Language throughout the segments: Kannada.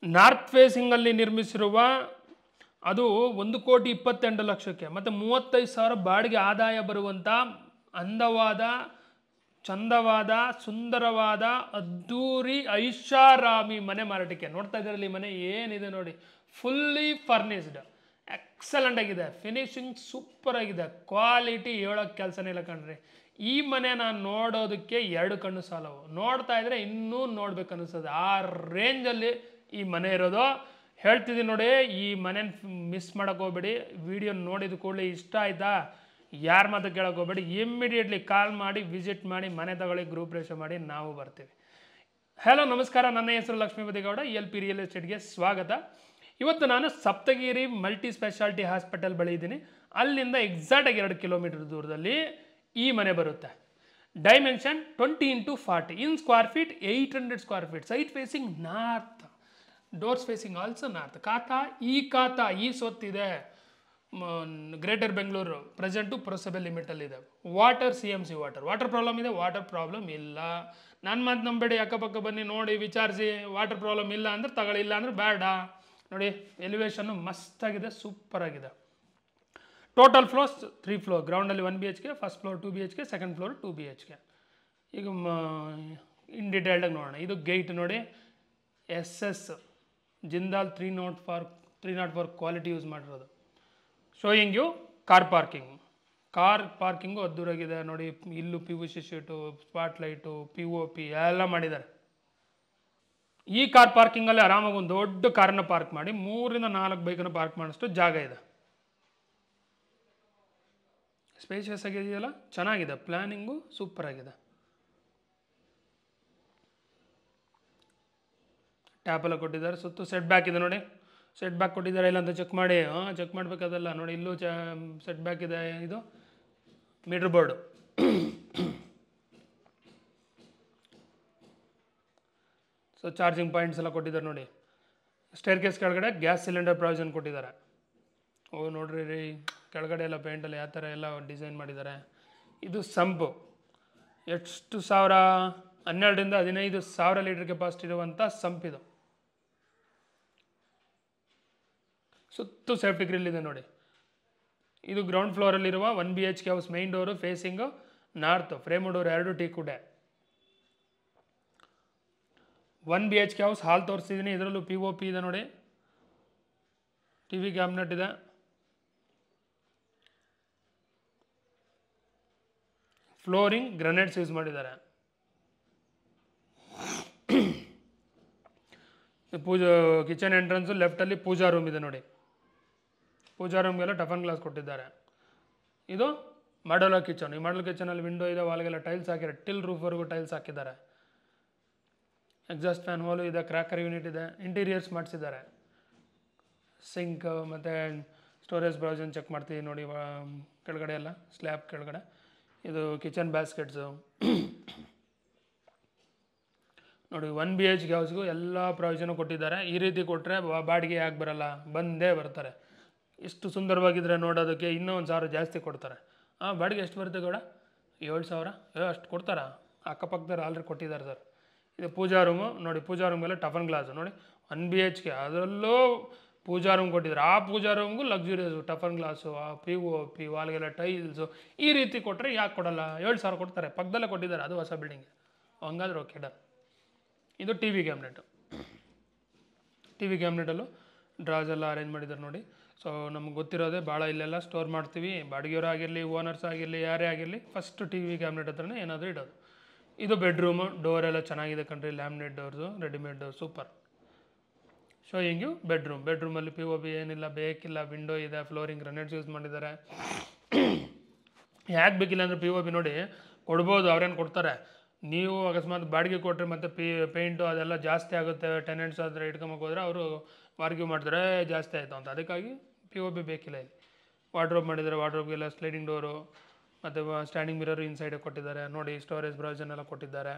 ನಾರ್ತ್ ಫೇಸಿಂಗಲ್ಲಿ ನಿರ್ಮಿಸಿರುವ ಅದು 1,28,00,000ಕ್ಕೆ ಮತ್ತು 35,000 ಬಾಡಿಗೆ ಆದಾಯ ಬರುವಂಥ ಅಂದವಾದ ಚಂದವಾದ ಸುಂದರವಾದ ಅದ್ದೂರಿ ಐಷಾರಾಮಿ ಮನೆ ಮಾರಾಟಕ್ಕೆ. ನೋಡ್ತಾ ಇದ್ದೀರಲ್ಲಿ ಮನೆ ಏನಿದೆ ನೋಡಿ, ಫುಲ್ಲಿ ಫರ್ನಿಸ್ಡ್, ಎಕ್ಸಲೆಂಟ್ ಆಗಿದೆ, ಫಿನಿಶಿಂಗ್ ಸೂಪರ್ ಆಗಿದೆ, ಕ್ವಾಲಿಟಿ ಹೇಳೋಕ್ಕೆ ಕೆಲಸನೇ ಇಲ್ಲ ಕಣ್ರಿ. ಈ ಮನೆ ನಾನು ನೋಡೋದಕ್ಕೆ 2 ಕಣ್ಣು ಸಾಲವು, ನೋಡ್ತಾ ಇದ್ರೆ ಇನ್ನೂ ನೋಡ್ಬೇಕು ಅನಿಸ್ತದೆ, ಆ ರೇಂಜಲ್ಲಿ ಈ ಮನೆ ಇರೋದು. ಹೇಳ್ತಿದ್ದೀನಿ ನೋಡಿ, ಈ ಮನೆ ಮಿಸ್ ಮಾಡೋಕೆ ಹೋಗ್ಬೇಡಿ. ವಿಡಿಯೋ ನೋಡಿದ ಕೂಡಲೇ ಇಷ್ಟ ಆಯ್ತಾ, ಯಾರ ಮಾತು ಕೇಳೋಕೆ ಹೋಗ್ಬೇಡಿ, ಇಮ್ಮಿಡಿಯೇಟ್ಲಿ ಕಾಲ್ ಮಾಡಿ ವಿಸಿಟ್ ಮಾಡಿ ಮನೆ ತಗೊಳ್ಳಿ, ಗ್ರೂಪ್ ರೇಷೋ ಮಾಡಿ, ನಾವು ಬರ್ತೀವಿ. ಹಲೋ ನಮಸ್ಕಾರ, ನನ್ನ ಹೆಸರು ಲಕ್ಷ್ಮೀಪತಿ ಗೌಡ, LP ರಿಯಲ್ ಎಸ್ಟೇಟ್ಗೆ ಸ್ವಾಗತ. ಇವತ್ತು ನಾನು ಸಪ್ತಗಿರಿ ಮಲ್ಟಿ ಸ್ಪೆಷಾಲಿಟಿ ಹಾಸ್ಪಿಟಲ್ ಬಳಿ ಇದ್ದೀನಿ. ಅಲ್ಲಿಂದ ಎಕ್ಸಾಕ್ಟಾಗಿ 2 ಕಿಲೋಮೀಟರ್ ದೂರದಲ್ಲಿ ಈ ಮನೆ ಬರುತ್ತೆ. ಡೈಮೆನ್ಷನ್ 20x40 ಇನ್ square feet, 800 square feet, site facing north, doors facing also north. ಖಾತಾ ಈ ಸೊತ್ತಿದೆ ಗ್ರೇಟರ್ ಬೆಂಗಳೂರು, ಪ್ರೆಸೆಂಟು ಪುರಸಭೆ ಲಿಮಿಟಲ್ಲಿದೆ. ವಾಟರ್ CMC ವಾಟರ್ ಪ್ರಾಬ್ಲಮ್ ಇದೆ, ವಾಟರ್ ಪ್ರಾಬ್ಲಮ್ ಇಲ್ಲ. ನನ್ನ ಮಾತು ನಂಬೇಡಿ, ಅಕ್ಕಪಕ್ಕ ಬನ್ನಿ ನೋಡಿ ವಿಚಾರಿಸಿ. ವಾಟರ್ ಪ್ರಾಬ್ಲಮ್ ಇಲ್ಲ ಅಂದ್ರೆ ತಗೊಳ್ಳಿ, ಇಲ್ಲ ಅಂದ್ರೆ ಬೇಡ. ನೋಡಿ ಎಲಿವೇಶನ್ನು ಮಸ್ತಾಗಿದೆ, ಸೂಪರ್ ಆಗಿದೆ. ಟೋಟಲ್ ಫ್ಲೋರ್ಸ್ 3 ಫ್ಲೋರ್, ಗ್ರೌಂಡಲ್ಲಿ 1 BHK, first floor 2 BHK, second floor 2 BHK. ಈಗ ಇನ್ ಡೀಟೇಲ್ಡಾಗಿ ನೋಡೋಣ. ಇದು ಗೇಟ್ ನೋಡಿ, SS ಜಿಂದಾಲ್ 304 ಕ್ವಾಲಿಟಿ ಯೂಸ್ ಮಾಡಿರೋದು. ಶೋಯಿಂಗ್ ಯು ಕಾರ್ ಪಾರ್ಕಿಂಗು ಅದ್ದೂರಾಗಿದೆ ನೋಡಿ. ಇಲ್ಲೂ PVC sheet, spot light, POP ಎಲ್ಲ ಮಾಡಿದ್ದಾರೆ. ಈ ಕಾರ್ ಪಾರ್ಕಿಂಗಲ್ಲಿ ಆರಾಮಾಗಿ ಒಂದು ದೊಡ್ಡ ಕಾರನ್ನು ಪಾರ್ಕ್ ಮಾಡಿ 3 ರಿಂದ 4 ಬೈಕನ್ನು ಪಾರ್ಕ್ ಮಾಡೋಷ್ಟು ಜಾಗ ಇದೆ. ಸ್ಪೇಷಿಯಸ್ ಆಗಿದೆಯಲ್ಲ, ಚೆನ್ನಾಗಿದೆ, ಪ್ಲಾನಿಂಗು ಸೂಪರ್ ಆಗಿದೆ. ಟ್ಯಾಪ್ ಎಲ್ಲ ಕೊಟ್ಟಿದ್ದಾರೆ. ಸುತ್ತು ಸೆಟ್ ಬ್ಯಾಕ್ ಇದೆ ನೋಡಿ, ಸೆಟ್ ಬ್ಯಾಕ್ ಕೊಟ್ಟಿದ್ದಾರೆ ಇಲ್ಲ ಅಂತ ಚೆಕ್ ಮಾಡಿ, ಚೆಕ್ ಮಾಡಬೇಕಾದಲ್ಲ ನೋಡಿ. ಇಲ್ಲೂ ಸೆಟ್ ಬ್ಯಾಕ್ ಇದೆ. ಇದು meter board. So charging points ಎಲ್ಲ ಕೊಟ್ಟಿದ್ದಾರೆ ನೋಡಿ. ಸ್ಟೇರ್ ಕೇಸ್ ಕೆಳಗಡೆ ಗ್ಯಾಸ್ ಸಿಲಿಂಡರ್ ಪ್ರಾವಿಷನ್ ಕೊಟ್ಟಿದ್ದಾರೆ. ನೋಡ್ರಿ ರೀ, ಕೆಳಗಡೆ ಎಲ್ಲ ಪೇಂಟಲ್ಲಿ ಯಾವ ಥರ ಎಲ್ಲ ಡಿಸೈನ್ ಮಾಡಿದ್ದಾರೆ. ಇದು ಸಂಪು, ಎಷ್ಟು 12 ರಿಂದ 15,000 ಲೀಟರ್ ಕೆಪಾಸಿಟಿ ಇರುವಂಥ ಸಂಪ್ ಇದು. ಸುತ್ತು ಸೇಫ್ಟಿ ಗ್ರಿಲ್ ಇದೆ ನೋಡಿ. ಇದು ಗ್ರೌಂಡ್ ಫ್ಲೋರಲ್ಲಿರುವ 1 BHK house. Main door facing north, frame door 2 ಟೀಕುಡೆ. 1 BHK ಹೌಸ್. ಹಾಲ್ ತೋರಿಸ್ತಿದ್ದೀನಿ, ಇದರಲ್ಲೂ POP ಇದೆ ನೋಡಿ, TV ಕ್ಯಾಬಿನೆಟ್ ಇದೆ, ಫ್ಲೋರಿಂಗ್ ಗ್ರನೈಟ್ಸ್ ಯೂಸ್ ಮಾಡಿದ್ದಾರೆ. ಕಿಚನ್ ಎಂಟ್ರೆನ್ಸು ಲೆಫ್ಟಲ್ಲಿ ಪೂಜಾ ರೂಮ್ ಇದೆ ನೋಡಿ. ಪೂಜಾ ರೂಮ್ಗೆಲ್ಲ ಟಫನ್ ಗ್ಲಾಸ್ ಕೊಟ್ಟಿದ್ದಾರೆ. ಇದು ಮಾಡ್ಯುಲರ್ ಕಿಚನ್. ಈ ಮಾಡ್ಯುಲರ್ ಕಿಚನಲ್ಲಿ ವಿಂಡೋ ಇದೆ, ವಾಲ್ಗೆಲ್ಲ ಟೈಲ್ಸ್ ಹಾಕಿದ್ದಾರೆ, ಟಿಲ್ ರೂಫ್ವರೆಗೂ ಟೈಲ್ಸ್ ಹಾಕಿದ್ದಾರೆ. ಎಕ್ಸಾಸ್ಟ್ ಫ್ಯಾನ್ ಹೋಲು ಇದೆ, ಕ್ರ್ಯಾಕರ್ ಯೂನಿಟ್ ಇದೆ, ಇಂಟೀರಿಯರ್ಸ್ ಮಾಡಿಸಿದ್ದಾರೆ. ಸಿಂಕ್ ಮತ್ತು ಸ್ಟೋರೇಜ್ ಪ್ರಾವಿಷನ್ ಚೆಕ್ ಮಾಡ್ತೀವಿ ನೋಡಿ. ಕೆಳಗಡೆ ಎಲ್ಲ ಸ್ಲ್ಯಾಬ್ ಕೆಳಗಡೆ ಇದು ಕಿಚನ್ ಬ್ಯಾಸ್ಕೆಟ್ಸು ನೋಡಿ. 1 BHK ಹೌಸ್ಗೂ ಎಲ್ಲ ಪ್ರಾವಿಷನು ಕೊಟ್ಟಿದ್ದಾರೆ. ಈ ರೀತಿ ಕೊಟ್ಟರೆ ಬಾಡಿಗೆ ಯಾಕೆ ಬರಲ್ಲ, ಬಂದೇ ಬರ್ತಾರೆ. ಇಷ್ಟು ಸುಂದರವಾಗಿದ್ದರೆ ನೋಡೋದಕ್ಕೆ ಇನ್ನೂ 1,000 ಜಾಸ್ತಿ ಕೊಡ್ತಾರೆ. ಬಾಡಿಗೆ ಎಷ್ಟು ಬರುತ್ತೆ ಗೌಡ? 7,000? ಅಷ್ಟು ಕೊಡ್ತಾರಾ? ಅಕ್ಕಪಕ್ಕದವ್ರು ಆಲ್ರೆಡಿ ಕೊಟ್ಟಿದ್ದಾರೆ ಸರ್. ಇದು ಪೂಜಾ ರೂಮು ನೋಡಿ. ಪೂಜಾ ರೂಮ್ಗೆಲ್ಲ ಟಫನ್ ಗ್ಲಾಸು ನೋಡಿ. 1 BHK ಅದರಲ್ಲೂ ಪೂಜಾ ರೂಮ್ ಕೊಟ್ಟಿದ್ದಾರೆ. ಆ ಪೂಜಾ ರೂಮ್ಗೂ ಲಕ್ಸುರಿಯಸ್ಸು, ಟಫನ್ ಗ್ಲಾಸು, POP, ವಾಲ್ಗೆಲ್ಲ ಟೈಲ್ಸು. ಈ ರೀತಿ ಕೊಟ್ಟರೆ ಯಾಕೆ ಕೊಡಲ್ಲ? 7,000 ಕೊಡ್ತಾರೆ. ಪಕ್ಕದಲ್ಲೇ ಕೊಟ್ಟಿದ್ದಾರೆ, ಅದು ಹೊಸ ಬಿಲ್ಡಿಂಗ್. ಹಂಗಾದ್ರೆ ಓಕೆ ಡನ್. ಇದು TV ಕ್ಯಾಬಿನೆಟು. TV ಕ್ಯಾಬಿನೆಟಲ್ಲೂ ಡ್ರಾಸ್ ಎಲ್ಲ ಅರೇಂಜ್ ಮಾಡಿದ್ದಾರೆ ನೋಡಿ. ಸೊ ನಮ್ಗೆ ಗೊತ್ತಿರೋದೇ ಭಾಳ ಇಲ್ಲೆಲ್ಲ ಸ್ಟೋರ್ ಮಾಡ್ತೀವಿ. ಬಾಡಿಗೆಯವರು ಆಗಿರಲಿ, ಓನರ್ಸ್ ಆಗಿರಲಿ, ಯಾರೇ ಆಗಿರಲಿ, ಫಸ್ಟ್ TV ಕ್ಯಾಬಿನೆಟ್ ಹತ್ರನೇ ಏನಾದರೂ ಇಡೋದು. ಇದು ಬೆಡ್ರೂಮು. ಡೋರೆಲ್ಲ ಚೆನ್ನಾಗಿದೆ ಕಣ್ರಿ, laminate doors, readymade door, super. Showing you ಬೆಡ್ರೂಮಲ್ಲಿ POP ಏನಿಲ್ಲ, ಬೇಕಿಲ್ಲ, ವಿಂಡೋ ಇದೆ, ಫ್ಲೋರಿಂಗ್ ಗ್ರನೈಟ್ಸ್ ಯೂಸ್ ಮಾಡಿದ್ದಾರೆ. ಯಾಕೆ ಬೇಕಿಲ್ಲ ಅಂದರೆ POP ನೋಡಿ ಕೊಡ್ಬೋದು, ಅವ್ರೇನು ಕೊಡ್ತಾರೆ. ನೀವು ಅಕಸ್ಮಾತ್ ಬಾಡಿಗೆ ಕೊಟ್ಟರೆ ಮತ್ತು ಪೇಂಟು ಅದೆಲ್ಲ ಜಾಸ್ತಿ ಆಗುತ್ತೆ, ಟೆನೆಂಟ್ಸ್ ಆದರೆ ಇಟ್ಕೊಂಬಕ್ಕೆ ಹೋದರೆ ಅವರು ಆರ್ಗ್ಯೂ ಮಾಡ್ತಾರೆ ಜಾಸ್ತಿ ಆಯಿತು ಅಂತ. ಅದಕ್ಕಾಗಿ POP ಬೇಕಿಲ್ಲ. ಇಲ್ಲಿ ವಾರ್ಡ್ರೋಬ್ ಮಾಡಿದ್ದಾರೆ. ವಾರ್ಡ್ರೋಬ್ಗೆಲ್ಲ ಸ್ಲೈಡಿಂಗ್ ಡೋರು ಮತ್ತು ಸ್ಟ್ಯಾಂಡಿಂಗ್ ಮಿರರು ಇನ್ಸೈಡ್ ಕೊಟ್ಟಿದ್ದಾರೆ ನೋಡಿ. ಸ್ಟೋರೇಜ್ ಪ್ರಾವಿಷನ್ ಎಲ್ಲ ಕೊಟ್ಟಿದ್ದಾರೆ.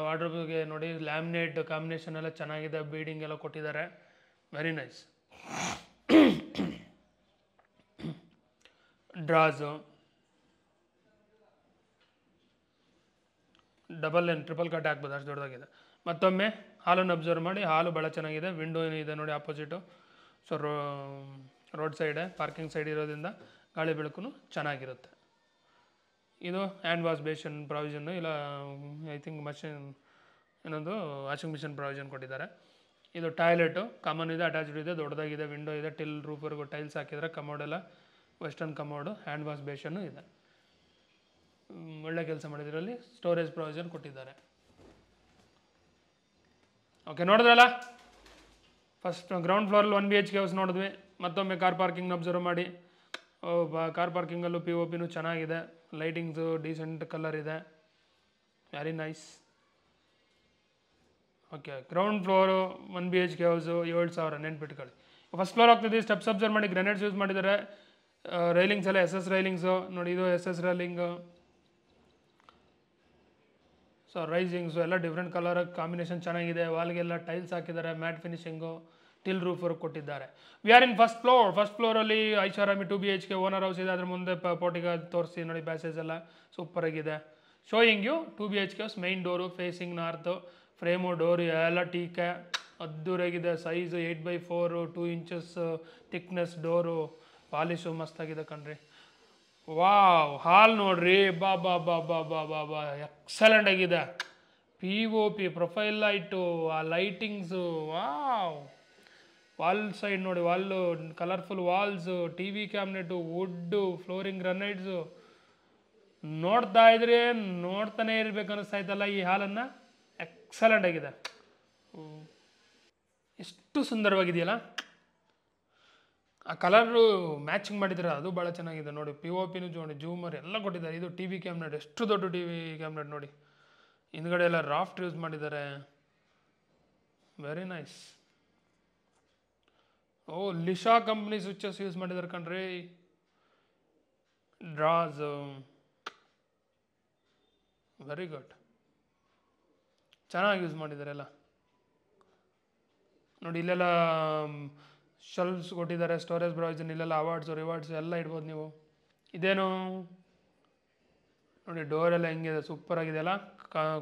ವಾರ್ಡ್ರೋಬ್ಗೆ ನೋಡಿ ಲ್ಯಾಮಿನೇಟ್ ಕಾಂಬಿನೇಷನ್ ಎಲ್ಲ ಚೆನ್ನಾಗಿದೆ, ಬೀಡಿಂಗ್ ಎಲ್ಲ ಕೊಟ್ಟಿದ್ದಾರೆ, very nice. Drawers double triple cut ಹಾಕ್ಬೋದು, ಅಷ್ಟು ದೊಡ್ಡದಾಗಿದೆ. ಮತ್ತೊಮ್ಮೆ ಹಾಲನ್ನು ಅಬ್ಸರ್ವ್ ಮಾಡಿ, ಹಾಲು ಭಾಳ ಚೆನ್ನಾಗಿದೆ. ವಿಂಡೋ ಇದೆ ನೋಡಿ ಆಪೋಸಿಟು. ಸೊ ರೋಡ್ ಸೈಡೆ ಪಾರ್ಕಿಂಗ್ ಸೈಡ್ ಇರೋದ್ರಿಂದ ಗಾಳಿ ಬೆಳಕು ಚೆನ್ನಾಗಿರುತ್ತೆ. ಇದು ಹ್ಯಾಂಡ್ ವಾಶ್ ಬೇಷನ್ ಪ್ರಾವಿಷನ್ನು, ಇಲ್ಲ ಐ ಥಿಂಕ್ ಮಷಿನ್ ಇನ್ನೊಂದು ವಾಷಿಂಗ್ ಮಿಷಿನ್ ಪ್ರಾವಿಷನ್ ಕೊಟ್ಟಿದ್ದಾರೆ. ಇದು ಟಾಯ್ಲೆಟು ಕಾಮನ್ ಇದೆ, ಅಟ್ಯಾಚ್ಡ್ ಇದೆ, ದೊಡ್ಡದಾಗಿದೆ, ವಿಂಡೋ ಇದೆ, ಟಿಲ್ ರೂಫ್ವರೆಗೂ ಟೈಲ್ಸ್ ಹಾಕಿದರೆ, ಕಮೋಡೆಲ್ಲ ವೆಸ್ಟರ್ನ್ ಕಮೋಡು, ಹ್ಯಾಂಡ್ ವಾಶ್ ಬೇಷನ್ನು ಇದೆ. ಒಳ್ಳೆ ಕೆಲಸ ಮಾಡಿದ್ರಲ್ಲಿ ಸ್ಟೋರೇಜ್ ಪ್ರಾವಿಷನ್ ಕೊಟ್ಟಿದ್ದಾರೆ. ಓಕೆ, ನೋಡಿದ್ರಲ್ಲ ಫಸ್ಟ್ ಗ್ರೌಂಡ್ ಫ್ಲೋರಲ್ಲಿ 1 BHK ಹೌಸ್ ನೋಡಿದ್ವಿ. ಮತ್ತೊಮ್ಮೆ ಕಾರ್ ಪಾರ್ಕಿಂಗ್ನ ಅಬ್ಸರ್ವ್ ಮಾಡಿ. ಕಾರ್ ಪಾರ್ಕಿಂಗಲ್ಲೂ POP ಚೆನ್ನಾಗಿದೆ, ಲೈಟಿಂಗ್ಸು ಡೀಸೆಂಟ್ ಕಲರ್ ಇದೆ, very nice. Okay, ground floor 1 BHK house 7,000 ನೆನ್ಪಿಟ್ಕೊಳ್ಳಿ. ಫಸ್ಟ್ ಫ್ಲೋರ್ ಹೋಗ್ತಿದ್ದೀವಿ, ಸ್ಟೆಪ್ಸ್ ಅಬ್ಸರ್ವ್ ಮಾಡಿ, ಗ್ರೆನೇಡ್ಸ್ ಯೂಸ್ ಮಾಡಿದ್ದಾರೆ. ರೈಲಿಂಗ್ಸ್ ಎಲ್ಲ SS ರೈಲಿಂಗ್ಸು ನೋಡಿ, ಇದು SS ರೈಲಿಂಗು. ಸೊ ರೈಸಿಂಗ್ಸು ಎಲ್ಲ ಡಿಫ್ರೆಂಟ್ ಕಲರ್ ಕಾಂಬಿನೇಷನ್ ಚೆನ್ನಾಗಿದೆ. ವಾಲ್ಗೆಲ್ಲ ಟೈಲ್ಸ್ ಹಾಕಿದ್ದಾರೆ, ಮ್ಯಾಟ್ ಫಿನಿಶಿಂಗು, ಟಿಲ್ ರೂಫ್ವರೆಗೆ ಕೊಟ್ಟಿದ್ದಾರೆ. We are in first floor. First ಫ್ಲೋರಲ್ಲಿ ಐಷಾರಾಮಿ 2 BHK ಓನರ್ ಹೌಸ್ ಇದೆ. ಅದ್ರ ಮುಂದೆ ಪೋರ್ಟಿಗ ತೋರಿಸಿ ನೋಡಿ, ಪ್ಯಾಸೇಜ್ ಎಲ್ಲ ಸೂಪರಾಗಿದೆ. Showing you 2 BHK house, main door facing north, frame door ಎಲ್ಲ ಟೀಕೆ ಅದ್ದೂರಾಗಿದೆ. Size 8x4 2 inches thickness door, polish ಮಸ್ತಾಗಿದೆ ಕಣ್ರಿ. ವಾವ್, ಹಾಲ್ ನೋಡ್ರಿ, ಬಾ ಬಾ ಬಾ ಬಾ ಬಾ ಬಾ ಬಾ ಎಕ್ಸಲೆಂಟ್ ಆಗಿದೆ. POP ಪ್ರೊಫೈಲ್ ಲೈಟು, ಆ ಲೈಟಿಂಗ್ಸು, ವಾವ್. ವಾಲ್ ಸೈಡ್ ನೋಡಿ, wall colourful walls, TV cabinet, wood, flooring granites. ನೋಡ್ತಾ ಇದ್ರೆ ನೋಡ್ತಾನೆ ಇರ್ಬೇಕು ಅನ್ನಿಸ್ತಾಯ್ತಲ್ಲ ಈ ಹಾಲನ್ನು. ಎಕ್ಸಲೆಂಟ್ ಆಗಿದೆ, ಎಷ್ಟು ಸುಂದರವಾಗಿದೆಯಲ್ಲ. ಆ ಕಲರು ಮ್ಯಾಚಿಂಗ್ ಮಾಡಿದರೆ ಅದು ಭಾಳ ಚೆನ್ನಾಗಿದೆ ನೋಡಿ. POP ನೋಡಿ, ಜೂಮರ್ ಎಲ್ಲ ಕೊಟ್ಟಿದ್ದಾರೆ. ಇದು TV ಕ್ಯಾಬಿನೆಟ್, ಎಷ್ಟು ದೊಡ್ಡ TV ಕ್ಯಾಬಿನೆಟ್ ನೋಡಿ. ಹಿಂದ್ಗಡೆ ಎಲ್ಲ ರಾಫ್ಟ್ ಯೂಸ್ ಮಾಡಿದ್ದಾರೆ, ವೆರಿ ನೈಸ್. ಓ, ಲಿಶಾ ಕಂಪ್ನಿ ಸ್ವಿಚಸ್ ಯೂಸ್ ಮಾಡಿದ್ದಾರೆ ಕಣ್ರಿ. ಡ್ರಾಸ್, ವೆರಿ ಗುಡ್, ಚೆನ್ನಾಗಿ ಯೂಸ್ ಮಾಡಿದ್ದಾರೆ ಎಲ್ಲ ನೋಡಿ. ಇಲ್ಲೆಲ್ಲ ಶೆಲ್ಫ್ಸ್ ಕೊಟ್ಟಿದ್ದಾರೆ, ಸ್ಟೋರೇಜ್ ಪ್ರಾವಿಷನ್, ಇಲ್ಲೆಲ್ಲ ಅವಾರ್ಡ್ಸು ರಿವಾರ್ಡ್ಸು ಎಲ್ಲ ಇಡ್ಬೋದು ನೀವು. ಇದೇನು ನೋಡಿ, ಡೋರೆಲ್ಲ ಹೆಂಗಿದೆ, ಸೂಪರಾಗಿದೆ ಅಲ್ಲ,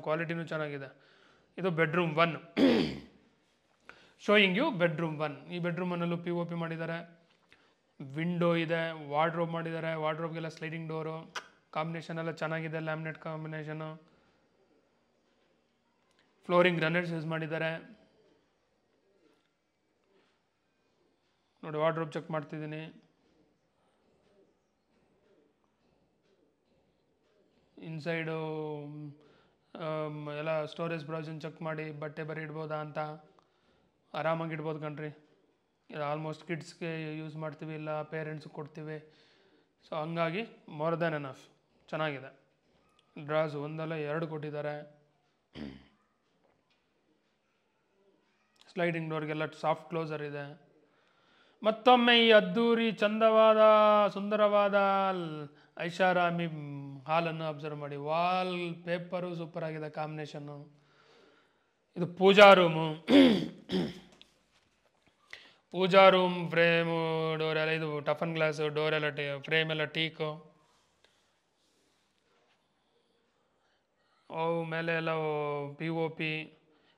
ಕ್ವಾಲಿಟಿನೂ ಚೆನ್ನಾಗಿದೆ. ಇದು ಬೆಡ್ರೂಮ್ 1. Showing you bedroom 1. ಈ ಬೆಡ್ರೂಮನ್ನಲ್ಲೂ POP ಮಾಡಿದ್ದಾರೆ, ವಿಂಡೋ ಇದೆ, ವಾರ್ಡ್ರೋಬ್ ಮಾಡಿದ್ದಾರೆ. ವಾರ್ಡ್ರೋಬ್ಗೆಲ್ಲ ಸ್ಲೈಡಿಂಗ್ ಡೋರು, ಕಾಂಬಿನೇಷನ್ ಎಲ್ಲ ಚೆನ್ನಾಗಿದೆ, laminate combination. Flooring granites use ಮಾಡಿದ್ದಾರೆ ನೋಡಿ. ವಾರ್ಡ್ರೋಬ್ ಚೆಕ್ ಮಾಡ್ತಿದ್ದೀನಿ. ಇನ್ಸೈಡು ಎಲ್ಲ ಸ್ಟೋರೇಜ್ ಪ್ರಾವಿಷನ್ ಚೆಕ್ ಮಾಡಿ, ಬಟ್ಟೆ ಬರೀ ಇಡ್ಬೋದಾ ಅಂತ. ಆರಾಮಾಗಿ ಇಡ್ಬೋದು ಕಣ್ರಿ. ಇದು ಆಲ್ಮೋಸ್ಟ್ ಕಿಡ್ಸ್ಗೆ ಯೂಸ್ ಮಾಡ್ತೀವಿ, ಇಲ್ಲ ಪೇರೆಂಟ್ಸ್ಗೆ ಕೊಡ್ತೀವಿ. ಸೊ ಹಂಗಾಗಿ ಮೋರ್ ದ್ಯಾನ್ ಎನಫ್, ಚೆನ್ನಾಗಿದೆ. ಡ್ರಾಸ್ ಒಂದಲ್ಲ 2 ಕೊಟ್ಟಿದ್ದಾರೆ. ಸ್ಲೈಡಿಂಗ್ ಡೋರ್ಗೆಲ್ಲ ಸಾಫ್ಟ್ ಕ್ಲೋಸರ್ ಇದೆ. ಮತ್ತೊಮ್ಮೆ ಈ ಅದ್ದೂರಿ ಚಂದವಾದ ಸುಂದರವಾದ ಐಷಾರಾಮಿ ಹಾಲನ್ನು ಅಬ್ಸರ್ವ್ ಮಾಡಿ. ವಾಲ್ ಪೇಪರು ಸೂಪರ್ ಆಗಿದೆ, ಕಾಂಬಿನೇಷನ್ನು. ಇದು ಪೂಜಾ ರೂಮು. ಪೂಜಾ ರೂಮ್ ಫ್ರೇಮು ಡೋರ್ ಎಲ್ಲ ಇದು ಟಫನ್ ಗ್ಲಾಸು, ಡೋರೆಲ್ಲ ಫ್ರೇಮ್ ಎಲ್ಲ ಟೀಕು. ಮೇಲೆ ಎಲ್ಲ POP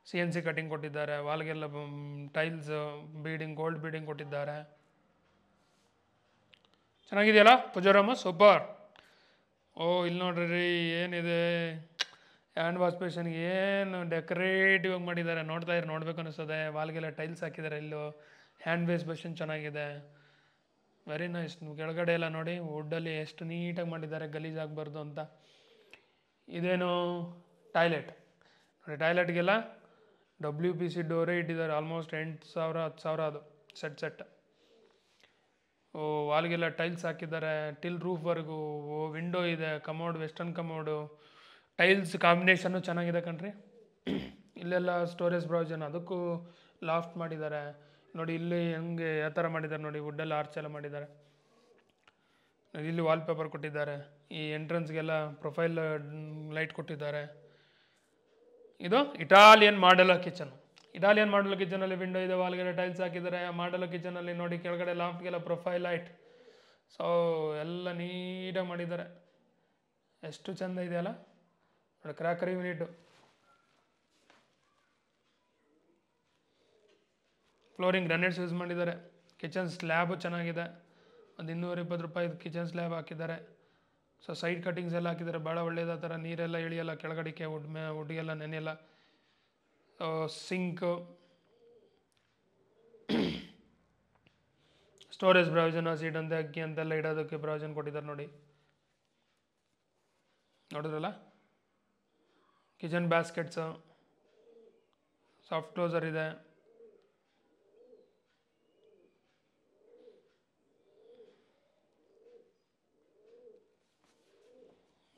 CNC ಕಟಿಂಗ್ ಕೊಟ್ಟಿದ್ದಾರೆ. ವಾಲ್ಗೆಲ್ಲ ಟೈಲ್ಸ್ ಬೀಡಿಂಗ್, ಗೋಲ್ಡ್ ಬೀಡಿಂಗ್ ಕೊಟ್ಟಿದ್ದಾರೆ. ಚೆನ್ನಾಗಿದೆಯಲ್ಲ ಪೂಜಾ ರೂಮು, ಸೂಪರ್. ಇಲ್ಲಿ ನೋಡ್ರಿ ಏನಿದೆ, ಹ್ಯಾಂಡ್ ವಾಶ್ ಬೇಷನ್ಗೆ ಏನು ಡೆಕೋರೇಟಿವ್ ಆಗಿ ಮಾಡಿದ್ದಾರೆ. ನೋಡ್ಬೇಕು ಅನ್ನಿಸ್ತದೆ. ವಾಲ್ಗೆಲ್ಲ ಟೈಲ್ಸ್ ಹಾಕಿದ್ದಾರೆ. ಇಲ್ಲೂ ಹ್ಯಾಂಡ್ ವಾಶ್ ಬೇಷನ್ ಚೆನ್ನಾಗಿದೆ, ವೆರಿ ನೈಸ್. ಕೆಳಗಡೆ ಎಲ್ಲ ನೋಡಿ, ವುಡ್ಡಲ್ಲಿ ಎಷ್ಟು ನೀಟಾಗಿ ಮಾಡಿದ್ದಾರೆ, ಗಲೀಜಾಗಬಾರ್ದು ಅಂತ. ಇದೇನು ಟಾಯ್ಲೆಟ್ ನೋಡಿ. ಟಾಯ್ಲೆಟ್ಗೆಲ್ಲ WPC ಡೋರೇ ಇಟ್ಟಿದ್ದಾರೆ. ಆಲ್ಮೋಸ್ಟ್ 8,000 10,000 ಅದು ಸೆಟ್. ವಾಲ್ಗೆಲ್ಲ ಟೈಲ್ಸ್ ಹಾಕಿದ್ದಾರೆ, ಟಿಲ್ ರೂಫ್ವರೆಗೂ. ವಿಂಡೋ ಇದೆ, commode western commode, tiles combination ಚೆನ್ನಾಗಿದೆ ಕಣ್ರಿ. ಇಲ್ಲೆಲ್ಲ ಸ್ಟೋರೇಜ್ ಪ್ರಾವಿಷನ್, ಅದಕ್ಕೂ ಲಾಫ್ಟ್ ಮಾಡಿದ್ದಾರೆ ನೋಡಿ. ಇಲ್ಲಿ ಹೆಂಗೆ ಯಾವ ಥರ ಮಾಡಿದ್ದಾರೆ ನೋಡಿ, ವುಡ್ಡೆಲ್ಲ ಆರ್ಚ್ ಎಲ್ಲ ಮಾಡಿದ್ದಾರೆ. ಇಲ್ಲಿ ವಾಲ್ಪೇಪರ್ ಕೊಟ್ಟಿದ್ದಾರೆ. ಈ ಎಂಟ್ರೆನ್ಸ್ಗೆಲ್ಲ ಪ್ರೊಫೈಲ್ ಲೈಟ್ ಕೊಟ್ಟಿದ್ದಾರೆ. ಇದು Italian modular kitchen. Italian modular ಕಿಚನಲ್ಲಿ ವಿಂಡೋ ಇದೆ, ವಾಲ್ಗೆಲ್ಲ ಟೈಲ್ಸ್ ಹಾಕಿದ್ದಾರೆ. ಆ ಮಾಡಲರ್ ಕಿಚನಲ್ಲಿ ನೋಡಿ, ಕೆಳಗಡೆ ಲಾಫ್ಟ್ಗೆಲ್ಲ ಪ್ರೊಫೈಲ್ ಲೈಟ್. ಸೊ ಎಲ್ಲ ನೀಟಾಗಿ ಮಾಡಿದ್ದಾರೆ, ಎಷ್ಟು ಚೆಂದ ಇದೆಯಲ್ಲ ನೋಡಿ. Crockery unit flooring granites use ಮಾಡಿದ್ದಾರೆ. ಕಿಚನ್ ಸ್ಲ್ಯಾಬು ಚೆನ್ನಾಗಿದೆ, ಒಂದು 220 ರೂಪಾಯಿ ಕಿಚನ್ ಸ್ಲ್ಯಾಬ್ ಹಾಕಿದ್ದಾರೆ. ಸೊ ಸೈಡ್ ಕಟಿಂಗ್ಸ್ ಎಲ್ಲ ಹಾಕಿದ್ದಾರೆ, ಭಾಳ ಒಳ್ಳೆಯದ ಥರ ನೀರೆಲ್ಲ ಇಳಿಯಲ್ಲ ಕೆಳಗಡೆಗೆ, ಉಡ್ಗೆಲ್ಲ ನೆನೆಯಲ್ಲ. ಸಿಂಕ್, ಸ್ಟೋರೇಜ್ ಪ್ರಾವಿಷನ್, ಸೀಟ್ ಅಂತೆ ಅಕ್ಕಿ ಅಂತೆಲ್ಲ ಇಡೋದಕ್ಕೆ ಪ್ರಾವಿಷನ್ ಕೊಟ್ಟಿದ್ದಾರೆ ನೋಡಿ, ನೋಡಿದ್ರಲ್ಲ. ಕಿಚನ್ ಬ್ಯಾಸ್ಕೆಟ್ಸು, ಸಾಫ್ಟ್ ಕ್ಲೋಸರ್ ಇದೆ.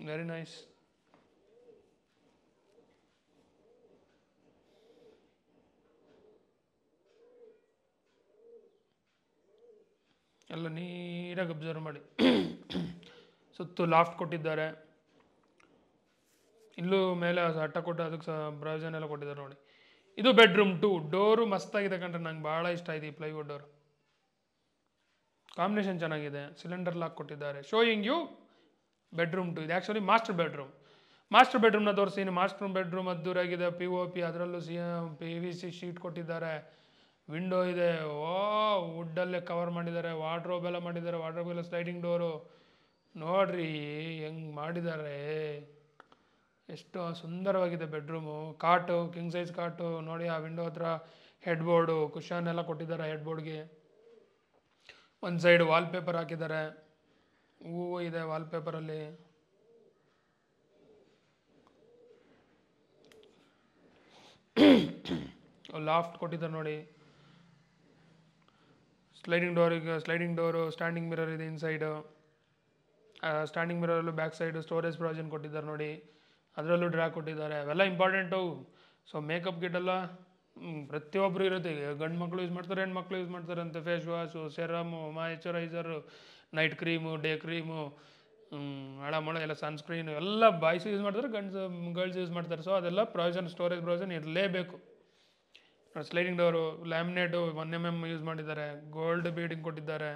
Very nice. ಎಲ್ಲ ನೀಟಾಗಿ ಅಬ್ಸರ್ವ್ ಮಾಡಿ. ಸುತ್ತು ಲಾಫ್ಟ್ ಕೊಟ್ಟಿದ್ದಾರೆ, ಇಲ್ಲೂ ಮೇಲೆ ಅಟ್ಟ ಕೊಟ್ಟು ಅದಕ್ಕೆ ಪ್ರಾವಿಷನ್ ಎಲ್ಲ ಕೊಟ್ಟಿದ್ದಾರೆ ನೋಡಿ. ಇದು ಬೆಡ್ರೂಮ್ 2. ಡೋರು ಮಸ್ತಾಗಿದೆ ಕಂಡ್ರೆ, ನಂಗೆ ಭಾಳ ಇಷ್ಟ ಆಯ್ತು ಈ ಪ್ಲೈವುಡ್ ಡೋರು, ಕಾಂಬಿನೇಷನ್ ಚೆನ್ನಾಗಿದೆ. ಸಿಲಿಂಡರ್ ಲಾಕ್ ಕೊಟ್ಟಿದ್ದಾರೆ. Showing you bedroom 2. ಇದು ಆ್ಯಕ್ಚುಲಿ ಮಾಸ್ಟರ್ ಬೆಡ್ರೂಮ್. ಮಾಸ್ಟರ್ ಬೆಡ್ರೂಮ್ನ ತೋರಿಸ್ತೀನಿ. ಮಾಸ್ಟರ್ ಬೆಡ್ರೂಮ್ ಅದ್ದೂರಾಗಿದೆ, POP, ಅದರಲ್ಲೂ PVC ಶೀಟ್ ಕೊಟ್ಟಿದ್ದಾರೆ, ವಿಂಡೋ ಇದೆ, ವುಡ್ಡಲ್ಲೇ ಕವರ್ ಮಾಡಿದ್ದಾರೆ, ವಾರ್ಡ್ರೋಬ್ ಎಲ್ಲ ಮಾಡಿದ್ದಾರೆ, ವಾರ್ಡ್ರೋಬ್ ಎಲ್ಲ ಸ್ಲೈಡಿಂಗ್ ಡೋರು ನೋಡ್ರಿ ಹೆಂಗೆ ಮಾಡಿದ್ದಾರೆ, ಎಷ್ಟು ಸುಂದರವಾಗಿದೆ ಬೆಡ್ರೂಮು. ಕಾಟು, ಕಿಂಗ್ ಸೈಜ್ ಕಾಟು ನೋಡಿ, ಆ ವಿಂಡೋ ಹತ್ರ ಹೆಡ್ ಬೋರ್ಡು, ಕುಷನ್ ಎಲ್ಲ ಕೊಟ್ಟಿದ್ದಾರೆ ಹೆಡ್ ಬೋರ್ಡ್ಗೆ. ಒಂದು ಸೈಡ್ ವಾಲ್ಪೇಪರ್ ಹಾಕಿದ್ದಾರೆ, ಹೂವು ಇದೆ ವಾಲ್ಪೇಪರಲ್ಲಿ. ಲಾಫ್ಟ್ ಕೊಟ್ಟಿದ್ದಾರೆ ನೋಡಿ. ಸ್ಲೈಡಿಂಗ್ ಡೋರು, ಸ್ಟ್ಯಾಂಡಿಂಗ್ ಮಿರರ್ ಇದೆ ಇನ್ಸೈಡು. ಸ್ಟ್ಯಾಂಡಿಂಗ್ ಮಿರರಲ್ಲೂ ಬ್ಯಾಕ್ ಸೈಡು ಸ್ಟೋರೇಜ್ ಪ್ರಾವಿಷನ್ ಕೊಟ್ಟಿದ್ದಾರೆ ನೋಡಿ, ಅದರಲ್ಲೂ ಡ್ರಾ ಕೊಟ್ಟಿದ್ದಾರೆ. ಅವೆಲ್ಲ ಇಂಪಾರ್ಟೆಂಟು. ಸೊ ಮೇಕಪ್ ಕಿಟ್ ಎಲ್ಲ ಪ್ರತಿಯೊಬ್ಬರು ಇರುತ್ತೆ. ಗಂಡು ಮಕ್ಕಳು ಯೂಸ್ ಮಾಡ್ತಾರೆ, ಹೆಣ್ಮಕ್ಳು ಯೂಸ್ ಮಾಡ್ತಾರೆ ಅಂತ. Face wash, serum, moisturiser, night cream, day cream, ಹಳಮಳ ಎಲ್ಲ ಸನ್ಸ್ಕ್ರೀನು ಎಲ್ಲ ಬಾಯ್ಸ್ ಯೂಸ್ ಮಾಡ್ತಾರೆ, ಗರ್ಲ್ಸ್ ಯೂಸ್ ಮಾಡ್ತಾರೆ. ಸೊ ಅದೆಲ್ಲ ಪ್ರಾವಿಷನ್, ಸ್ಟೋರೇಜ್ ಪ್ರಾವಿಷನ್ ಇರಲೇಬೇಕು. Sliding door, laminate 1 mm use ಮಾಡಿದ್ದಾರೆ, ಗೋಲ್ಡ್ ಬೀಡಿಂಗ್ ಕೊಟ್ಟಿದ್ದಾರೆ,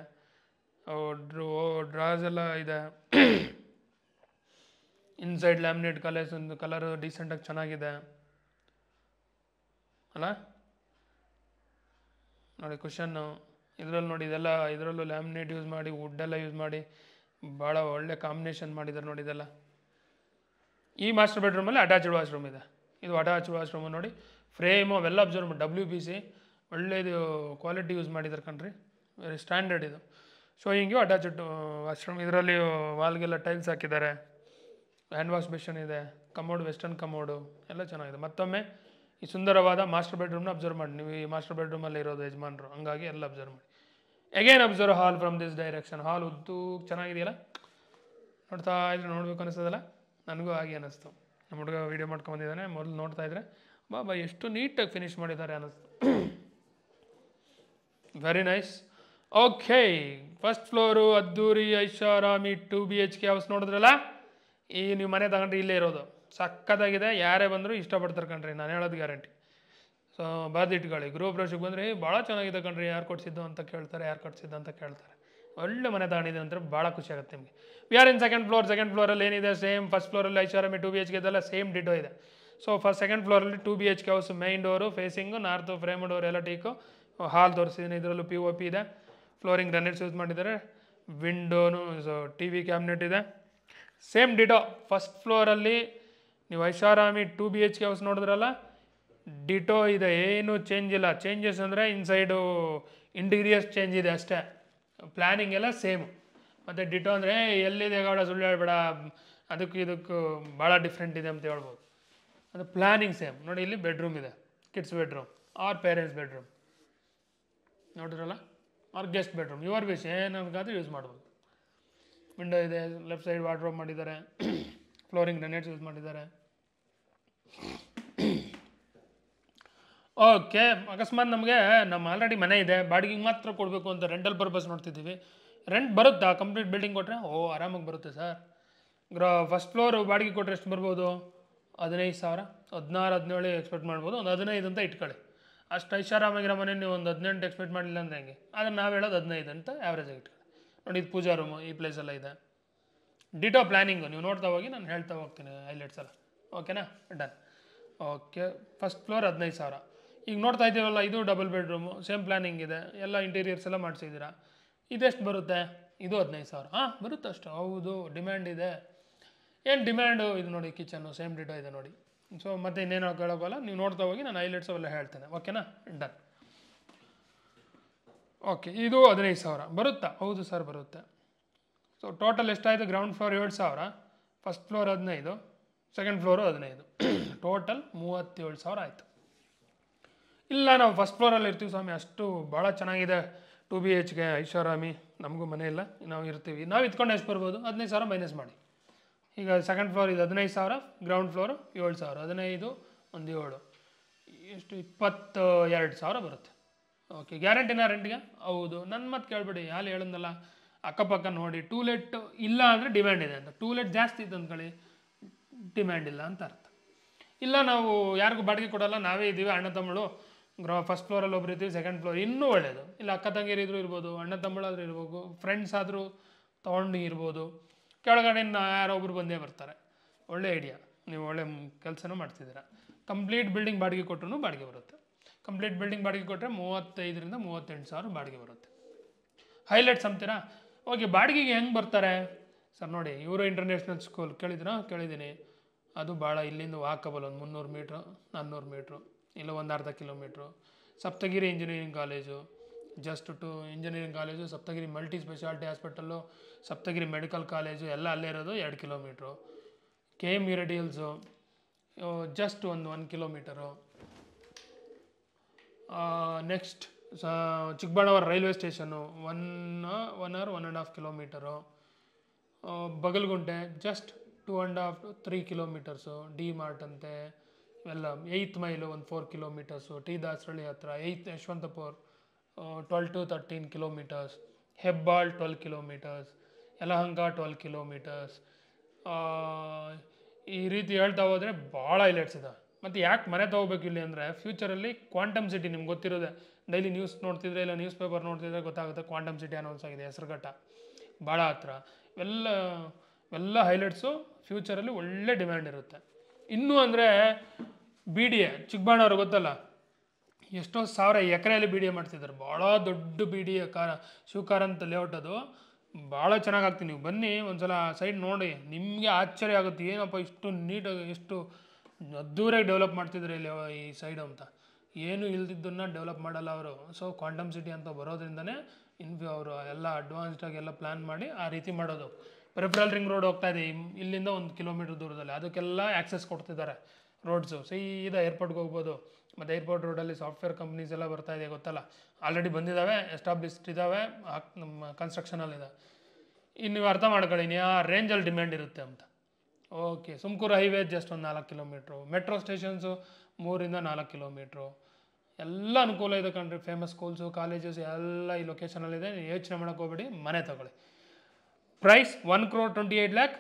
ಡ್ರಾಸ್ ಎಲ್ಲ ಇದೆ. ಇನ್ಸೈಡ್ ಲ್ಯಾಮಿನೇಟ್ ಕಲರ್ ಡೀಸೆಂಟಾಗಿ ಚೆನ್ನಾಗಿದೆ ಅಲ್ಲ ನೋಡಿ. ಕುಷನ್ನು ಇದರಲ್ಲಿ ನೋಡಿ, ಇದೆಲ್ಲ ಇದರಲ್ಲೂ ಲ್ಯಾಮಿನೇಟ್ ಯೂಸ್ ಮಾಡಿ, ವುಡ್ಡೆಲ್ಲ ಯೂಸ್ ಮಾಡಿ ಭಾಳ ಒಳ್ಳೆ ಕಾಂಬಿನೇಷನ್ ಮಾಡಿದ್ದಾರೆ ನೋಡಿ ಇದೆಲ್ಲ. ಈ ಮಾಸ್ಟರ್ ಬೆಡ್ರೂಮಲ್ಲಿ ಅಟ್ಯಾಚ್ಡ್ ವಾಶ್ರೂಮ್ ಇದೆ. ಇದು ಅಟ್ಯಾಚ್ಡ್ ವಾಶ್ರೂಮು ನೋಡಿ. ಫ್ರೇಮು ಅವೆಲ್ಲ ಅಬ್ಸರ್ವ್ ಮಾಡಿ, WPC ಒಳ್ಳೆಯದು ಕ್ವಾಲಿಟಿ ಯೂಸ್ ಮಾಡಿದ್ದಾರೆ ಕಣ್ರಿ, ವೆರಿ ಸ್ಟ್ಯಾಂಡರ್ಡ್ ಇದು. ಶೋಯಿಂಗು ಅಟ್ಯಾಚ್ಡ್ ವಾಶ್ರೂಮ್. ಇದರಲ್ಲಿ ವಾಲ್ಗೆಲ್ಲ ಟೈಲ್ಸ್ ಹಾಕಿದ್ದಾರೆ, ಹ್ಯಾಂಡ್ ವಾಶ್ ಬೇಷನ್ ಇದೆ, ಕಮೋಡ್, ವೆಸ್ಟರ್ನ್ ಕಮೋಡು ಎಲ್ಲ ಚೆನ್ನಾಗಿದೆ. ಮತ್ತೊಮ್ಮೆ ಈ ಸುಂದರವಾದ ಮಾಸ್ಟರ್ ಬೆಡ್ರೂಮ್ನ ಅಬ್ಸರ್ವ್ ಮಾಡಿ. ನೀವು ಈ ಮಾಸ್ಟರ್ ಬೆಡ್ರೂಮಲ್ಲಿ ಇರೋದು ಯಜಮಾನರು, ಹಂಗಾಗಿ ಎಲ್ಲ ಅಬ್ಸರ್ವ್ ಮಾಡಿ. Again observe hall from this direction. Hall ಉದ್ದು ಚೆನ್ನಾಗಿದೆಯಲ್ಲ, ನೋಡ್ತಾ ಇದ್ರೆ ನೋಡ್ಬೇಕು ಅನಿಸ್ತದಲ್ಲ. ನನಗೂ ಹಾಗೆ ಅನ್ನಿಸ್ತು. ನಮ್ಮ ಹುಡುಗ ವೀಡಿಯೋ ಮಾಡ್ಕೊಂಬಂದಿದ್ದಾನೆ, ಮೊದಲು ನೋಡ್ತಾ ಇದ್ರೆ ಬಾಬಾ ಎಷ್ಟು ನೀಟಾಗಿ ಫಿನಿಶ್ ಮಾಡಿದ್ದಾರೆ ಅನ್ನಿಸ್ತು. Very nice. Okay, first floor ಅದ್ದೂರಿ ಐಷಾರಾಮಿ 2 BHK ಹೌಸ್ ನೋಡಿದ್ರಲ್ಲ. ಈ ನೀವು ಮನೆ ತಗೊಂಡ್ರೆ ಇಲ್ಲೇ ಇರೋದು, ಸಕ್ಕತ್ತಾಗಿದೆ. ಯಾರೇ ಬಂದರೂ ಇಷ್ಟಪಡ್ತಾರೆ ಕಣ್ರಿ, ನಾನು ಹೇಳೋದು ಗ್ಯಾರಂಟಿ. ಸೊ ಬರ್ದಿಟ್ಕೊಳ್ಳಿ. ಗೃಹ ಪ್ರವೇಶಕ್ಕೆ ಬಂದರೆ ಭಾಳ ಚೆನ್ನಾಗಿದೆ ಕಣ್ರಿ, ಯಾರು ಕೊಡಿಸಿದ್ದು ಅಂತ ಕೇಳ್ತಾರೆ, ಯಾರು ಕೊಡಿಸಿದ್ದು ಅಂತ ಕೇಳ್ತಾರೆ. ಒಳ್ಳೆ ಮನೆ ತಗೊಂಡಿದೆ ಅಂತ ಭಾಳ ಖುಷಿ ಆಗುತ್ತೆ ನಿಮಗೆ. We are in second floor. Second ಫ್ಲೋರಲ್ಲಿ ಏನಿದೆ ಸೇಮ್ ಫಸ್ಟ್ ಫ್ಲೋರಲ್ಲಿ ಐಷಾರಾಮಿ 2 BHK ಇದೆಲ್ಲ ಸೇಮ್ ಡಿಟೋ ಇದೆ. ಸೊ ಸೆಕೆಂಡ್ ಫ್ಲೋರಲ್ಲಿ 2 BHK house, main door facing north, frame door ಎಲ್ಲ ಟೀಕು. ಹಾಲ್ ತೋರಿಸಿದ್ದೀನಿ, ಇದರಲ್ಲೂ POP ಇದೆ, ಫ್ಲೋರಿಂಗ್ ಗ್ರಾನೈಟ್ಸ್ ಯೂಸ್ ಮಾಡಿದ್ದಾರೆ, ವಿಂಡೋನು TV ಕ್ಯಾಬಿನೆಟ್ ಇದೆ. ಸೇಮ್ ಡಿಟೋ ಫಸ್ಟ್ ಫ್ಲೋರಲ್ಲಿ ನೀವು ಐಷಾರಾಮಿ 2 BHK ಹೌಸ್ ನೋಡಿದ್ರಲ್ಲ, ಡಿಟೋ ಇದೆ, ಏನೂ ಚೇಂಜ್ ಇಲ್ಲ. ಚೇಂಜಸ್ ಅಂದರೆ ಇನ್ಸೈಡು ಇಂಟೀರಿಯರ್ಸ್ ಚೇಂಜ್ ಇದೆ ಅಷ್ಟೇ, ಪ್ಲ್ಯಾನಿಂಗ್ ಎಲ್ಲ ಸೇಮ್. ಮತ್ತು ಡಿಟೋ ಅಂದರೆ ಎಲ್ಲಿದೆ ಗಾಡ ಸುಳ್ಳು ಹೇಳ್ಬೇಡ, ಅದಕ್ಕೂ ಇದಕ್ಕೂ ಭಾಳ ಡಿಫ್ರೆಂಟ್ ಇದೆ ಅಂತ ಹೇಳ್ಬೋದು. ಅದು ಪ್ಲ್ಯಾನಿಂಗ್ ಸೇಮ್. ನೋಡಿ ಇಲ್ಲಿ ಬೆಡ್ರೂಮ್ ಇದೆ, kids bedroom or parents bedroom ನೋಡಿದ್ರಲ್ಲ, or guest bedroom, your wish, ಏನಂಗಾದ್ರೂ ಯೂಸ್ ಮಾಡ್ಬೋದು. ವಿಂಡೋ ಇದೆ, ಲೆಫ್ಟ್ ಸೈಡ್ ವಾರ್ಡ್ರೋಬ್ ಮಾಡಿದ್ದಾರೆ, ಫ್ಲೋರಿಂಗ್ ಗ್ರಾನೈಟ್ಸ್ ಯೂಸ್ ಮಾಡಿದ್ದಾರೆ. ಓಕೆ, ಅಕಸ್ಮಾತ್ ನಮಗೆ ನಮ್ಮ ಆಲ್ರೆಡಿ ಮನೆ ಇದೆ, ಬಾಡಿಗೆಗೆ ಮಾತ್ರ ಕೊಡಬೇಕು ಅಂತ ರೆಂಟಲ್ ಪರ್ಪಸ್ ನೋಡ್ತಿದ್ದೀವಿ. ರೆಂಟ್ ಬರುತ್ತಾ ಕಂಪ್ಲೀಟ್ ಬಿಲ್ಡಿಂಗ್ ಕೊಟ್ಟರೆ? ಆರಾಮಾಗಿ ಬರುತ್ತೆ ಸರ್. ಫಸ್ಟ್ ಫ್ಲೋರ್ ಬಾಡಿಗೆ ಕೊಟ್ಟರೆ ಎಷ್ಟು ಬರ್ಬೋದು? 15,000, 16, 17 ಎಕ್ಸ್ಪೆಕ್ಟ್ ಮಾಡ್ಬೋದು. ಒಂದು 15 ಅಂತ ಇಟ್ಕೊಳ್ಳಿ. ಅಷ್ಟು ಐಷಾರಾಮಾಗಿರೋ ಮನೆ ನೀವು ಒಂದು 18 ಎಕ್ಸ್ಪೆಕ್ಟ್ ಮಾಡಿಲ್ಲ ಅಂದರೆ ಹೆಂಗೆ? ಆದರೆ ನಾವು ಹೇಳೋದು 15 ಅಂತ ಆ್ಯಾವ್ರೇಜಾಗಿ ಇಟ್ಕೊಳ್ಳಿ. ನೋಡಿ, ಇದು ಪೂಜಾ ರೂಮು, ಈ ಪ್ಲೇಸೆಲ್ಲ ಇದೆ. ಡಿಟೋ ಪ್ಲ್ಯಾನಿಂಗು ನೀವು ನೋಡ್ತಾ ಹೋಗಿ, ನಾನು ಹೇಳ್ತಾ ಹೋಗ್ತೀನಿ ಹೈಲೈಟ್ಸ್ ಎಲ್ಲ. ಓಕೆನಾ? ಡನ್. Okay, first floor 15,000. ಈಗ ನೋಡ್ತಾ ಇದ್ದೀವಲ್ಲ, ಇದು ಡಬಲ್ ಬೆಡ್ರೂಮು, ಸೇಮ್ ಪ್ಲ್ಯಾನಿಂಗ್ ಇದೆ, ಎಲ್ಲ ಇಂಟೀರಿಯರ್ಸ್ ಎಲ್ಲ ಮಾಡಿಸಿದ್ದೀರಾ. ಇದೆಷ್ಟು ಬರುತ್ತೆ? ಇದು 15,000. ಬರುತ್ತೆ ಅಷ್ಟು. ಹೌದು, ಡಿಮ್ಯಾಂಡ್ ಇದೆ. ಏನು ಡಿಮ್ಯಾಂಡು? ಇದು ನೋಡಿ, ಕಿಚನ್ನು ಸೇಮ್ ಡಿಟೋ ಇದೆ ನೋಡಿ. ಸೊ ಮತ್ತೆ ಇನ್ನೇನು ಕೇಳೋಕ್ಕಲ್ಲ, ನೀವು ನೋಡ್ತಾ ಹೋಗಿ, ನಾನು ಹೈಲೈಟ್ಸ್ ಅವೆಲ್ಲ ಹೇಳ್ತೇನೆ. ಓಕೆನಾ? ಡನ್. ಓಕೆ, ಇದು 15,000 ಬರುತ್ತಾ? ಹೌದು ಸರ್, ಬರುತ್ತೆ. ಸೊ ಟೋಟಲ್ ಎಷ್ಟಾಯಿತು? Ground floor 7,000, first floor 15, second floor 15, total 37,000 ಆಯಿತು. ಇಲ್ಲ, ನಾವು ಫಸ್ಟ್ ಫ್ಲೋರಲ್ಲಿ ಇರ್ತೀವಿ ಸ್ವಾಮಿ, ಅಷ್ಟು ಭಾಳ ಚೆನ್ನಾಗಿದೆ, 2 BHK ಐಷಾರಾಮಿ, ನಮಗೂ ಮನೆ ಇಲ್ಲ, ನಾವು ಇರ್ತೀವಿ, ನಾವು ಇದ್ಕೊಂಡು ಎಷ್ಟು ಬರ್ಬೋದು? 15,000 ಮೈನಸ್ ಮಾಡಿ. ಈಗ ಸೆಕೆಂಡ್ ಫ್ಲೋರ್ ಇದು 15,000, ಗ್ರೌಂಡ್ ಫ್ಲೋರು 7,000, 15 1 7, ಎಷ್ಟು 22,000 ಬರುತ್ತೆ. ಓಕೆ, ಗ್ಯಾರಂಟಿನಾ ರೆಂಟ್ಗೆ? ಹೌದು. ನನ್ನ ಮತ್ತೆ ಕೇಳಬೇಡಿ, ಅಲ್ಲಿ ಹೇಳಿದ್ನಲ್ಲ, ಅಕ್ಕಪಕ್ಕ ನೋಡಿ. ಟೂಲೆಟ್ ಇಲ್ಲ ಅಂದರೆ ಡಿಮ್ಯಾಂಡ್ ಇದೆ ಅಂತ. ಟೂಲೆಟ್ ಜಾಸ್ತಿ ಇತ್ತು ಅಂದ್ಕೊಳ್ಳಿ, ಡಿಮ್ಯಾಂಡ್ ಇಲ್ಲ ಅಂತ ಅರ್ಥ. ಇಲ್ಲ, ನಾವು ಯಾರಿಗೂ ಬಾಡಿಗೆ ಕೊಡೋಲ್ಲ, ನಾವೇ ಇದ್ದೀವಿ, ಅಣ್ಣ ತಮ್ಮಳು, ಫಸ್ಟ್ ಫ್ಲೋರಲ್ಲಿ ಒಬ್ರು ಇರ್ತೀವಿ, ಸೆಕೆಂಡ್ ಫ್ಲೋರ್, ಇನ್ನೂ ಒಳ್ಳೆಯದು. ಇಲ್ಲ, ಅಕ್ಕ ತಂಗಿರಿದ್ರು ಇರ್ಬೋದು, ಅಣ್ಣ ತಮ್ಮಳಾದರೂ ಇರ್ಬೋದು, ಫ್ರೆಂಡ್ಸ್ ಆದರೂ ತೊಗೊಂಡು ಇರ್ಬೋದು, ಕೆಳಗಡೆ ಯಾರೋ ಒಬ್ರು ಬಂದೇ ಬರ್ತಾರೆ. ಒಳ್ಳೆ ಐಡಿಯಾ, ನೀವು ಒಳ್ಳೆ ಕೆಲಸನೂ ಮಾಡ್ತಿದ್ದೀರಾ. ಕಂಪ್ಲೀಟ್ ಬಿಲ್ಡಿಂಗ್ ಬಾಡಿಗೆ ಕೊಟ್ಟರು ಬಾಡಿಗೆ ಬರುತ್ತೆ. ಕಂಪ್ಲೀಟ್ ಬಿಲ್ಡಿಂಗ್ ಬಾಡಿಗೆ ಕೊಟ್ಟರೆ 35,000 38,000 ಬಾಡಿಗೆ ಬರುತ್ತೆ. ಹೈಲೈಟ್ಸ್ ಅಂತೀರಾ? ಓಕೆ, ಬಾಡಿಗೆಗೆ ಹೆಂಗೆ ಬರ್ತಾರೆ ಸರ್? ನೋಡಿ, ಯೂರೋ ಇಂಟರ್ನ್ಯಾಷನಲ್ ಸ್ಕೂಲ್ ಕೇಳಿದ್ರಾ? ಕೇಳಿದ್ದೀನಿ. ಅದು ಭಾಳ ಇಲ್ಲಿಂದ ವಾಕಬಲ್, ಒಂದು 300 ಮೀಟ್ರು 400 ಮೀಟ್ರು, ಇಲ್ಲ ಒಂದು ಅರ್ಧ kilometre. Saptagiri engineering college, just to engineering college, Saptagiri multi speciality hospital, Saptagiri medical college ಎಲ್ಲ ಅಲ್ಲೇ ಇರೋದು, 2 kilometre. KM medicals just 1 kilometre. Next Chikkaballapur railway station 1 hour 1.5 kilometre. Bagalgunte just 2.5 to 3 kilometres. D Mart ಅಂತೆ ಎಲ್ಲ. 8th mile 4 kilometres. T Dasarahalli ಹತ್ರ 8th Yeshwanthpur 12 to 13 kilometres. Hebbal 12 kilometres. Yelahanka 12 kilometres. ಈ ರೀತಿ ಹೇಳ್ತಾ ಹೋದರೆ ಭಾಳ ಹೈಲೈಟ್ಸ್ ಇದೆ. ಮತ್ತು ಯಾಕೆ ಮನೆ ತೊಗೋಬೇಕು ಇಲ್ಲಿ ಅಂದರೆ, ಫ್ಯೂಚರಲ್ಲಿ ಕ್ವಾಂಟಮ್ ಸಿಟಿ ನಿಮ್ಗೆ ಗೊತ್ತಿರೋದೆ, ಡೈಲಿ ನ್ಯೂಸ್ ನೋಡ್ತಿದ್ರೆ ಇಲ್ಲ ನ್ಯೂಸ್ ಪೇಪರ್ ನೋಡ್ತಿದ್ರೆ ಗೊತ್ತಾಗುತ್ತೆ. ಕ್ವಾಂಟಮ್ ಸಿಟಿ ಅನೌನ್ಸ್ ಆಗಿದೆ, ಹೆಸರುಘಟ್ಟ ಭಾಳ ಹತ್ರ. ಎಲ್ಲ ಹೈಲೈಟ್ಸು ಫ್ಯೂಚರಲ್ಲಿ ಒಳ್ಳೆ ಡಿಮ್ಯಾಂಡ್ ಇರುತ್ತೆ. ಇನ್ನೂ ಅಂದರೆ BDA ಚಿಕ್ಕಬಳ್ಳಾಪುರ ಗೊತ್ತಲ್ಲ, ಎಷ್ಟೋ ಸಾವಿರ ಎಕರೆಯಲ್ಲಿ BDA ಮಾಡ್ತಿದ್ದಾರೆ. ಭಾಳ ದೊಡ್ಡ BDA ಶಿವಕಾರಂತ ಲೇಔಟ್, ಅದು ಭಾಳ ಚೆನ್ನಾಗಿ ಆಗ್ತೀನಿ. ನೀವು ಬನ್ನಿ ಒಂದ್ಸಲ ಸೈಡ್ ನೋಡಿ, ನಿಮಗೆ ಆಶ್ಚರ್ಯ ಆಗುತ್ತೆ, ಏನಪ್ಪ ಇಷ್ಟು ನೀಟಾಗಿ ಎಷ್ಟು ಅದ್ದೂರಾಗಿ ಡೆವಲಪ್ ಮಾಡ್ತಿದ್ದಾರೆ ಇಲ್ಲಿ ಈ ಸೈಡು ಅಂತ. ಏನು ಇಲ್ದಿದ್ದನ್ನು ಡೆವಲಪ್ ಮಾಡಲ್ಲ ಅವರು. ಸೊ ಕ್ವಾಂಟಮ್ ಸಿಟಿ ಅಂತ ಬರೋದ್ರಿಂದನೇ ಅವರು ಎಲ್ಲ ಅಡ್ವಾನ್ಸ್ಡಾಗಿ ಎಲ್ಲ ಪ್ಲ್ಯಾನ್ ಮಾಡಿ ಆ ರೀತಿ ಮಾಡೋದು. ಪೆರಿಫೆರಲ್ ರಿಂಗ್ ರೋಡ್ ಹೋಗ್ತಾ ಇದೆ ಇಲ್ಲಿಂದ 1 ಕಿಲೋಮೀಟರ್ ದೂರದಲ್ಲಿ, ಅದಕ್ಕೆಲ್ಲ ಆ್ಯಕ್ಸೆಸ್ ಕೊಡ್ತಿದ್ದಾರೆ ರೋಡ್ಸು. ಸೀದಾ ಏರ್ಪೋರ್ಟ್ಗೆ ಹೋಗ್ಬೋದು. ಮತ್ತು ಏರ್ಪೋರ್ಟ್ ರೋಡಲ್ಲಿ ಸಾಫ್ಟ್ವೇರ್ ಕಂಪ್ನೀಸ್ ಎಲ್ಲ ಬರ್ತಾ ಇದೆ, ಗೊತ್ತಲ್ಲ, ಆಲ್ರೆಡಿ ಬಂದಿದ್ದಾವೆ, ಎಸ್ಟಾಬ್ಲಿಷ್ಡ್ ಇದ್ದಾವೆ, ನಮ್ಮ ಕನ್ಸ್ಟ್ರಕ್ಷನಲ್ಲಿದೆ. ಇನ್ನು ನೀವು ಅರ್ಥ ಮಾಡ್ಕೊಳ್ಳಿ ಆ ರೇಂಜಲ್ಲಿ ಡಿಮ್ಯಾಂಡ್ ಇರುತ್ತೆ ಅಂತ. ಓಕೆ, ಸುಮ್ಕೂರು highway just 4 kilometre. Metro stations 3 to 4 kilometre. ಎಲ್ಲ ಅನುಕೂಲ ಇದೆ ಕಣ್ರಿ. ಫೇಮಸ್ ಸ್ಕೂಲ್ಸು ಕಾಲೇಜಸ್ ಎಲ್ಲ ಈ ಲೊಕೇಶನಲ್ಲಿದೆ. ಯೋಚನೆ ಮಾಡೋಕ್ಕೆ ಹೋಗ್ಬೇಡಿ, ಮನೆ ತಗೊಳ್ಳಿ. Price 1,28,00,000,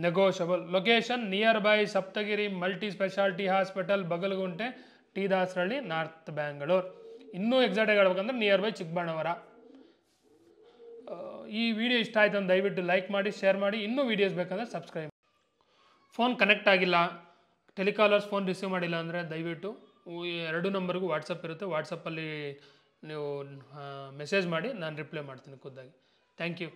negotiable. Location nearby Saptagiri multi speciality hospital, Bagalgunte, T Dasarahalli, north Bangalore. ಇನ್ನೂ ಎಕ್ಸಾಕ್ಟಾಗಿ ಹೇಳ್ಬೇಕಂದ್ರೆ ನಿಯರ್ ಬೈ ಚಿಕ್ಕಬಳ್ಳಾಪುರ. ಈ ವಿಡಿಯೋ ಇಷ್ಟ ಆಯ್ತು ಅಂತ ದಯವಿಟ್ಟು ಲೈಕ್ ಮಾಡಿ, ಶೇರ್ ಮಾಡಿ. ಇನ್ನೂ ವೀಡಿಯೋಸ್ ಬೇಕಂದರೆ ಸಬ್ಸ್ಕ್ರೈಬ್. ಫೋನ್ ಕನೆಕ್ಟ್ ಆಗಿಲ್ಲ, ಟೆಲಿಕಾಲರ್ಸ್ ಫೋನ್ ರಿಸೀವ್ ಮಾಡಿಲ್ಲ ಅಂದರೆ ದಯವಿಟ್ಟು 2 ನಂಬರ್ಗೂ ವಾಟ್ಸಪ್ ಇರುತ್ತೆ, ವಾಟ್ಸಪ್ಪಲ್ಲಿ ನೀವು ಮೆಸೇಜ್ ಮಾಡಿ, ನಾನು ರಿಪ್ಲೈ ಮಾಡ್ತೀನಿ ಖುದ್ದಾಗಿ. Thank you.